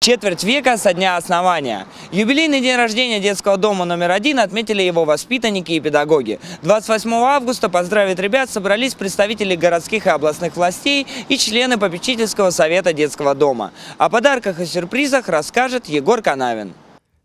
Четверть века со дня основания. Юбилейный день рождения детского дома номер 1 отметили его воспитанники и педагоги. 28 августа поздравить ребят собрались представители городских и областных властей и члены попечительского совета детского дома. О подарках и сюрпризах расскажет Егор Канавин.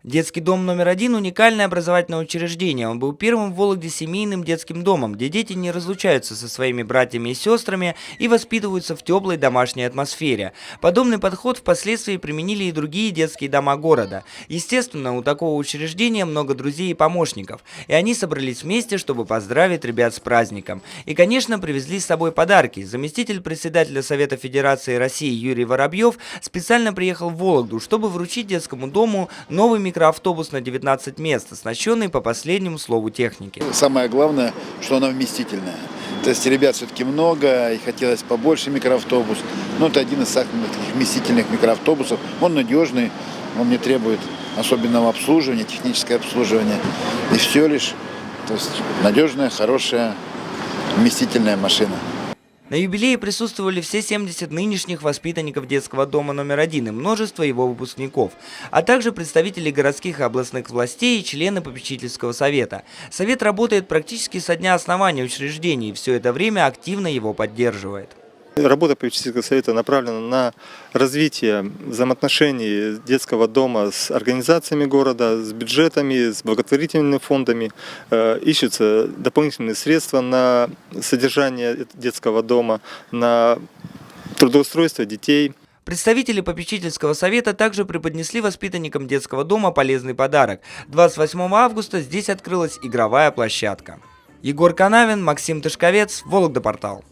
Детский дом номер 1 – уникальное образовательное учреждение. Он был первым в Вологде семейным детским домом, где дети не разлучаются со своими братьями и сестрами и воспитываются в теплой домашней атмосфере. Подобный подход впоследствии применили и другие детские дома города. Естественно, у такого учреждения много друзей и помощников, и они собрались вместе, чтобы поздравить ребят с праздником. И, конечно, привезли с собой подарки. Заместитель председателя Совета Федерации России Юрий Воробьев специально приехал в Вологду, чтобы вручить детскому дому новый микроавтобус на 19 мест, оснащенный по последнему слову техники. Самое главное, что она вместительная. То есть ребят все-таки много, и хотелось побольше микроавтобус. Но это один из самых вместительных микроавтобусов. Он надежный, он не требует особенного обслуживания, техническое обслуживание. И все лишь, то есть надежная, хорошая, вместительная машина. На юбилее присутствовали все 70 нынешних воспитанников детского дома номер 1 и множество его выпускников, а также представители городских и областных властей и члены попечительского совета. Совет работает практически со дня основания учреждения и все это время активно его поддерживает. Работа попечительского совета направлена на развитие взаимоотношений детского дома с организациями города, с бюджетами, с благотворительными фондами. Ищутся дополнительные средства на содержание детского дома, на трудоустройство детей. Представители попечительского совета также преподнесли воспитанникам детского дома полезный подарок. 28 августа здесь открылась игровая площадка. Егор Канавин, Максим Тышковец, Вологда Портал.